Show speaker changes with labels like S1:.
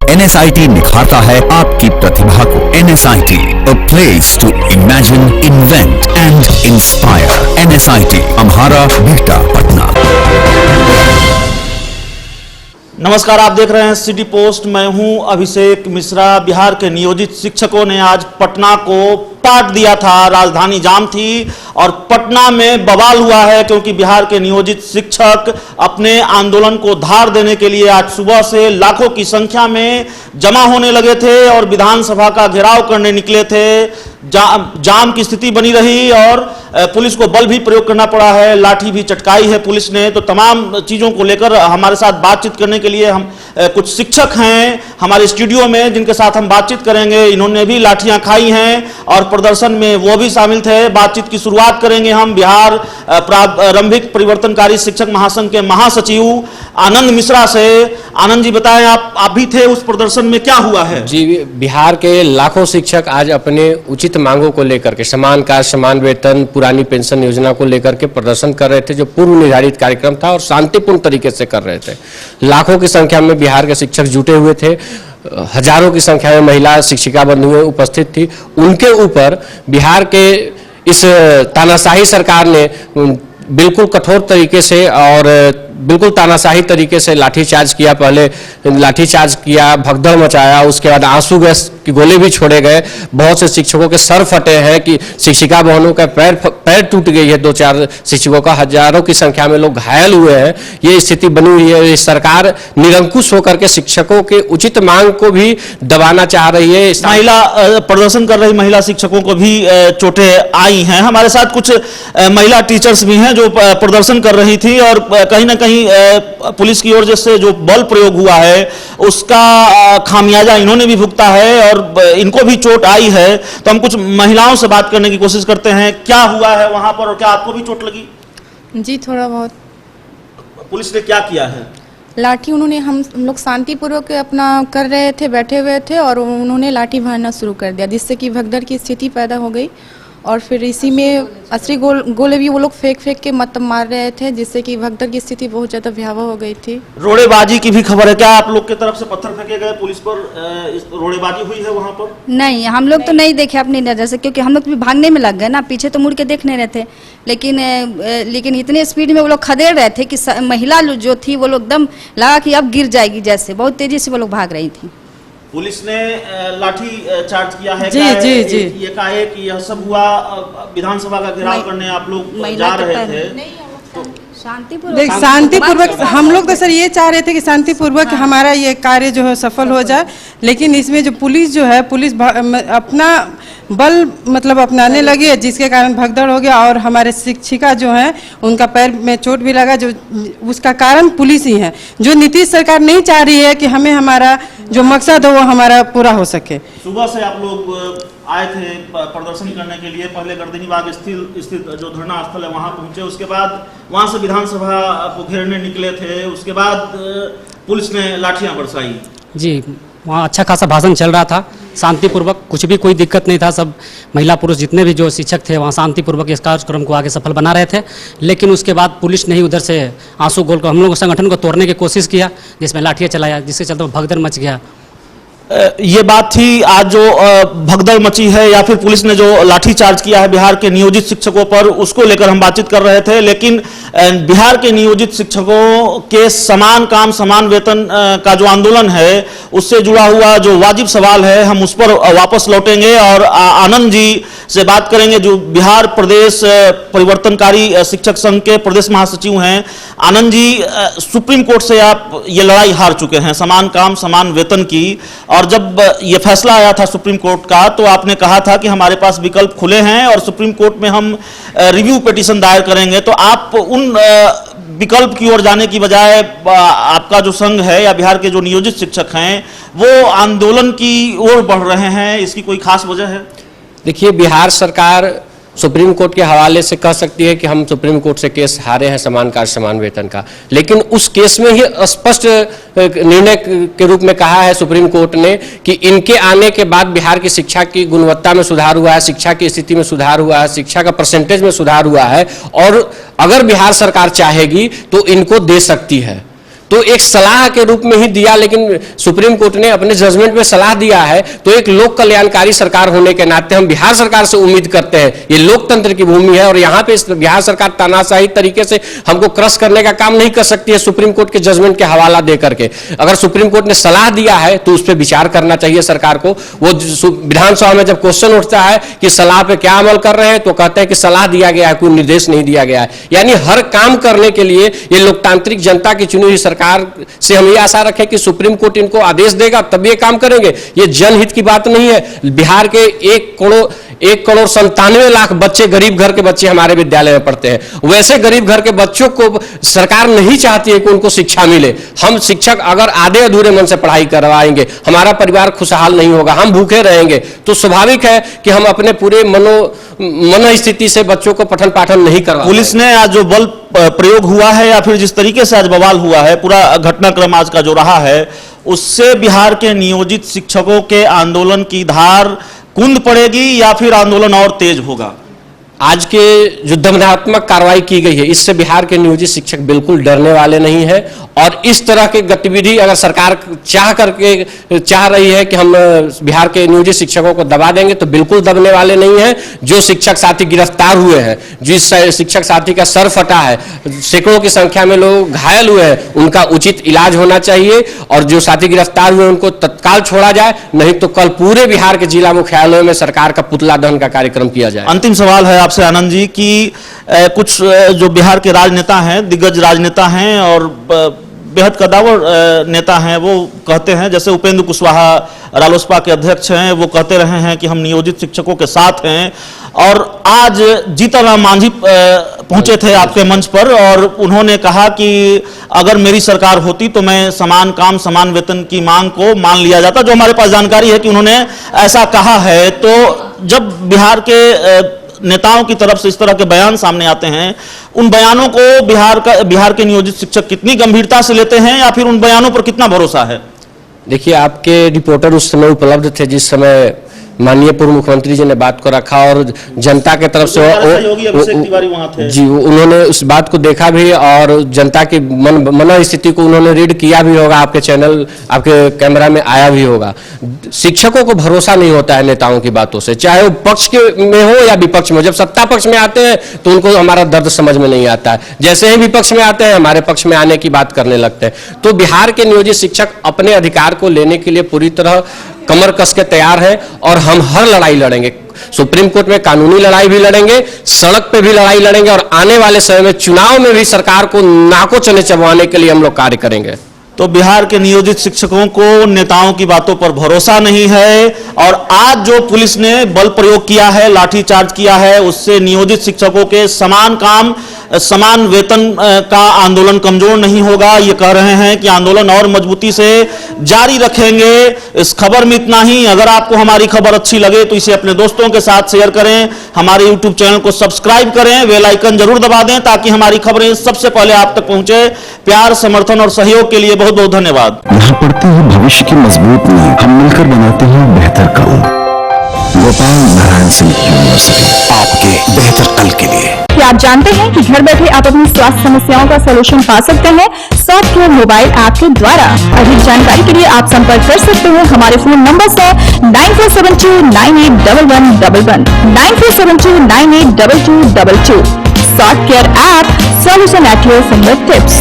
S1: NSIT निखारता है आपकी प्रतिभा को। NSIT, a place to imagine, invent and inspire. NSIT, अम्हारा, Bihta, Patna.
S2: नमस्कार, आप देख रहे हैं सिटी पोस्ट। मैं हूं अभिषेक मिश्रा। बिहार के नियोजित शिक्षकों ने आज पटना को पाट दिया था। राजधानी जाम थी और पटना में बवाल हुआ है क्योंकि बिहार के नियोजित शिक्षक अपने आंदोलन को धार देने के लिए आज सुबह से लाखों की संख्या में जमा होने लगे थे और विधानसभा का घेराव करने निकले थे। जाम की स्थिति बनी रही और पुलिस को बल भी प्रयोग करना पड़ा है, लाठी भी चटकाई है पुलिस ने। तो तमाम चीज़ों को लेकर हमारे साथ बातचीत करने के लिए हम कुछ शिक्षक हैं हमारे स्टूडियो में जिनके साथ हम बातचीत करेंगे। इन्होंने भी लाठियां खाई हैं और प्रदर्शन में वो भी शामिल थे। बातचीत की शुरुआत करेंगे हम बिहार प्रारंभिक परिवर्तनकारी शिक्षक महासंघ के महासचिव आनंद मिश्रा से। आनंद जी, बताएं, आप भी थे उस प्रदर्शन में, क्या हुआ है?
S3: जी, बिहार के लाखों शिक्षक आज अपने उचित मांगों को लेकर के, समान कार्य समान वेतन, पुरानी पेंशन योजना को लेकर के प्रदर्शन कर रहे थे, जो पूर्व निर्धारित कार्यक्रम था और शांतिपूर्ण तरीके से कर रहे थे। लाखों की संख्या में बिहार के शिक्षक जुटे हुए थे, हजारों की संख्या में महिला शिक्षिका बंधुएं उपस्थित थी। उनके ऊपर बिहार के इस तानाशाही सरकार ने बिल्कुल कठोर तरीके से और बिल्कुल तानाशाही तरीके से लाठीचार्ज किया। पहले लाठीचार्ज किया, भगदड़ मचाया, उसके बाद आंसू गैस के गोले भी छोड़े गए। बहुत से शिक्षकों के सर फटे हैं कि शिक्षिका बहनों का पैर टूट गई है। 2-4 शिक्षकों का, हजारों की संख्या में लोग घायल हुए हैं। ये स्थिति बनी हुई है। ये सरकार निरंकुश होकर के शिक्षकों के उचित मांग को भी दबाना चाह रही है।
S2: महिला प्रदर्शन कर रही महिला शिक्षकों को भी चोटें आई हैं। हमारे साथ कुछ महिला टीचर्स भी हैं जो प्रदर्शन कर रही थी और कहीं ना कहीं पुलिस की ओर से जो बल प्रयोग हुआ है उसका खामियाजा इन्होंने भी भुगता है और इनको भी चोट आई है। तो हम कुछ महिलाओं से बात करने की कोशिश करते हैं। क्या हुआ है वहां पर और क्या आपको भी चोट लगी?
S4: जी, थोड़ा बहुत।
S2: पुलिस ने क्या किया है?
S4: लाठी उन्होंने, हम लोग शांतिपूर्वक अपना कर रहे थे, बैठे हुए थे और उन्होंने लाठी मारना शुरू कर दिया, जिससे कि भगदड़ की स्थिति पैदा हो गई। और फिर इसी में असली गोले भी वो लोग फेंक के मतलब मार रहे थे, जिससे कि भगदड़ की स्थिति बहुत ज्यादा भयावह हो गई थी।
S2: रोड़ेबाजी की भी खबर है क्या? आप लोग की तरफ से पत्थर फेंके गए, पुलिस पर रोड़ेबाजी हुई है वहां पर?
S5: नहीं, हम लोग तो नहीं देखे अपनी नजर से, क्योंकि हम लोग भी भागने में लग गए ना, पीछे तो मुड़ के देख नहीं रहे थे। लेकिन इतने स्पीड में वो लोग खदेड़ रहे थे कि महिला जो थी वो लोग एकदम लगा कि अब गिर जाएगी, जैसे बहुत तेजी से वो लोग भाग रही थी।
S2: पुलिस ने लाठी चार्ज किया है?
S4: जी जी जी।
S2: ये कहे कि यह सब हुआ, विधानसभा का घेराव करने आप लोग जा रहे थे।
S4: शांतिपूर्वक हम लोग तो सर ये चाह रहे थे कि शांतिपूर्वक हमारा ये कार्य जो है सफल हो जाए, लेकिन इसमें जो पुलिस जो है, पुलिस अपना बल मतलब अपनाने लगी है, जिसके कारण भगदड़ हो गया और हमारे शिक्षिका जो हैं उनका पैर में चोट भी लगा। जो उसका कारण पुलिस ही है। जो नीतीश सरकार नहीं चाह रही है कि हमें हमारा जो मकसद हो वो हमारा पूरा हो सके।
S2: सुबह से आप लोग आए थे प्रदर्शन करने के लिए, पहले गर्दनीबाग स्थित जो धरना स्थल है वहां पहुंचे, उसके बाद वहां से विधानसभा को घेरने निकले थे, उसके बाद पुलिस ने लाठियां बरसाई।
S6: जी, वहाँ अच्छा खासा भाषण चल रहा था, शांतिपूर्वक, कुछ भी कोई दिक्कत नहीं था। सब महिला पुरुष जितने भी जो शिक्षक थे वहाँ शांतिपूर्वक इस कार्यक्रम को आगे सफल बना रहे थे। लेकिन उसके बाद पुलिस ने ही उधर से आंसू गोल को, हम लोग संगठन को तोड़ने की कोशिश किया, जिसमें लाठियाँ चलाया, जिसके चलते भगदड़ मच गया।
S2: ये बात थी आज जो भगदड़ मची है या फिर पुलिस ने जो लाठी चार्ज किया है बिहार के नियोजित शिक्षकों पर, उसको लेकर हम बातचीत कर रहे थे। लेकिन बिहार के नियोजित शिक्षकों के समान काम समान वेतन का जो आंदोलन है उससे जुड़ा हुआ जो वाजिब सवाल है, हम उस पर वापस लौटेंगे और आनंद जी से बात करेंगे जो बिहार प्रदेश परिवर्तनकारी शिक्षक संघ के प्रदेश महासचिव हैं। आनंद जी, सुप्रीम कोर्ट से आप ये लड़ाई हार चुके हैं समान काम समान वेतन की, और जब ये फैसला आया था सुप्रीम कोर्ट का तो आपने कहा था कि हमारे पास विकल्प खुले हैं और सुप्रीम कोर्ट में हम रिव्यू पिटीशन दायर करेंगे। तो आप उन विकल्प की ओर जाने की बजाय आपका जो संघ है या बिहार के जो नियोजित शिक्षक हैं वो आंदोलन की ओर बढ़ रहे हैं, इसकी कोई खास वजह है?
S3: देखिए, बिहार सरकार सुप्रीम कोर्ट के हवाले से कह सकती है कि हम सुप्रीम कोर्ट से केस हारे हैं समान कार्य समान वेतन का, लेकिन उस केस में ही स्पष्ट निर्णय के रूप में कहा है सुप्रीम कोर्ट ने कि इनके आने के बाद बिहार की शिक्षा की गुणवत्ता में सुधार हुआ है, शिक्षा की स्थिति में सुधार हुआ है, शिक्षा का परसेंटेज में सुधार हुआ है और अगर बिहार सरकार चाहेगी तो इनको दे सकती है। तो एक सलाह के रूप में ही दिया, लेकिन सुप्रीम कोर्ट ने अपने जजमेंट में सलाह दिया है। तो एक लोक कल्याणकारी सरकार होने के नाते हम बिहार सरकार से उम्मीद करते हैं, ये लोकतंत्र की भूमि है और यहाँ पे बिहार सरकार तानाशाही तरीके से हमको क्रश करने का काम नहीं कर सकती है सुप्रीम कोर्ट के जजमेंट के हवाला दे करके। अगर सुप्रीम कोर्ट ने सलाह दिया है तो उस पर विचार करना चाहिए सरकार को। वो विधानसभा में जब क्वेश्चन उठता है कि सलाह पे क्या अमल कर रहे हैं, तो कहते हैं कि सलाह दिया गया है, कोई निर्देश नहीं दिया गया है। यानी हर काम करने के लिए ये लोकतांत्रिक जनता की चुनी हुई सरकार से हम ये आशा रखें कि सुप्रीम कोर्ट इनको आदेश देगा तब ये काम करेंगे। ये जनहित की बात नहीं है। बिहार के 1,97,00,000 बच्चे, गरीब घर के बच्चे हमारे विद्यालय में पढ़ते हैं। वैसे गरीब घर के बच्चों को सरकार नहीं चाहती है कि उनको शिक्षा मिले। हम शिक्षक अगर आधे अधूरे मन से पढ़ाई करवाएंगे, हमारा परिवार खुशहाल नहीं होगा, हम भूखे रहेंगे। तो स्वाभाविक है कि हम अपने पूरे मनोस्थिति से बच्चों को पठन पाठन नहीं करवा।
S2: पुलिस ने आज जो बल प्रयोग हुआ है या फिर जिस तरीके से आज बवाल हुआ है, पूरा घटनाक्रम आज का जो रहा है, उससे बिहार के नियोजित शिक्षकों के आंदोलन की धार कुंद पड़ेगी या फिर आंदोलन और तेज होगा?
S3: आज के जो दमनात्मक कार्रवाई की गई है, इससे बिहार के नियोजित शिक्षक बिल्कुल डरने वाले नहीं है। और इस तरह की गतिविधि अगर सरकार चाह रही है कि हम बिहार के नियोजित शिक्षकों को दबा देंगे, तो बिल्कुल दबने वाले नहीं है। जो शिक्षक साथी गिरफ्तार हुए हैं, जिस शिक्षक साथी का सर फटा है, सैकड़ों की संख्या में लोग घायल हुए हैं, उनका उचित इलाज होना चाहिए। और जो साथी गिरफ्तार हुए उनको तत्काल छोड़ा जाए, नहीं तो कल पूरे बिहार के जिला मुख्यालयों में सरकार का पुतला दहन का कार्यक्रम किया जाए।
S2: अंतिम सवाल है आपसे आनंद जी कि कुछ जो बिहार के राजनेता हैं, दिग्गज राजनेता हैं और बेहद कदावर नेता हैं, वो कहते हैं, जैसे उपेंद्र कुशवाहा रालोसपा के अध्यक्ष हैं, वो कहते रहे हैं कि हम नियोजित शिक्षकों के साथ हैं। और आज जीतन राम मांझी पहुंचे थे आपके मंच पर और उन्होंने कहा कि अगर मेरी सरकार होती तो मैं समान काम समान वेतन की मांग को मान लिया जाता। जो हमारे पास जानकारी है कि उन्होंने ऐसा कहा है। तो जब बिहार के नेताओं की तरफ से इस तरह के बयान सामने आते हैं, उन बयानों को बिहार के नियोजित शिक्षक कितनी गंभीरता से लेते हैं या फिर उन बयानों पर कितना भरोसा है?
S3: देखिए, आपके रिपोर्टर उस समय उपलब्ध थे जिस समय माननीय पूर्व मुख्यमंत्री जी ने बात को रखा और जनता के तरफ से जी उन्होंने उस बात को देखा भी और जनता की मन स्थिति को उन्होंने रीड किया भी होगा। आपके चैनल, आपके कैमरा में आया भी होगा। शिक्षकों को भरोसा नहीं होता है नेताओं की बातों से, चाहे वो पक्ष के में हो या विपक्ष में हो। जब सत्ता पक्ष में आते हैं तो उनको हमारा दर्द समझ में नहीं आता है, जैसे ही विपक्ष में आते हैं हमारे पक्ष में आने की बात करने लगते हैं। तो बिहार के नियोजित शिक्षक अपने अधिकार को लेने के लिए पूरी तरह कमर कस के तैयार है और हम हर लड़ाई लड़ेंगे। सुप्रीम कोर्ट में कानूनी लड़ाई भी लड़ेंगे, सड़क पे भी लड़ाई लड़ेंगे और आने वाले समय में चुनाव में भी सरकार को नाको चने चबवाने के लिए हम लोग कार्य करेंगे।
S2: तो बिहार के नियोजित शिक्षकों को नेताओं की बातों पर भरोसा नहीं है और आज जो पुलिस ने बल प्रयोग किया है, लाठीचार्ज किया है, उससे नियोजित शिक्षकों के समान काम समान वेतन का आंदोलन कमजोर नहीं होगा। ये कह रहे हैं कि आंदोलन और मजबूती से जारी रखेंगे। इस खबर में इतना ही। अगर आपको हमारी खबर अच्छी लगे तो इसे अपने दोस्तों के साथ शेयर करें, हमारे YouTube चैनल को सब्सक्राइब करें, बेल आइकन जरूर दबा दें ताकि हमारी खबरें सबसे पहले आप तक पहुंचे। प्यार, समर्थन और सहयोग के लिए बहुत बहुत धन्यवाद।
S1: यहाँ पढ़ते हैं भविष्य की मजबूत नींव, हम मिलकर बनाते हैं बेहतर कल। गोपाल नारायण सिंह यूनिवर्सिटी, आपके बेहतर कल के लिए।
S7: क्या आप जानते हैं कि घर बैठे आप अपनी स्वास्थ्य समस्याओं का सलूशन पा सकते हैं सॉफ्टकेयर मोबाइल ऐप के द्वारा? अधिक जानकारी के लिए आप संपर्क कर सकते हैं हमारे फोन नंबर से 9472981111 9472982222। Softcare app, solution at your finger tips.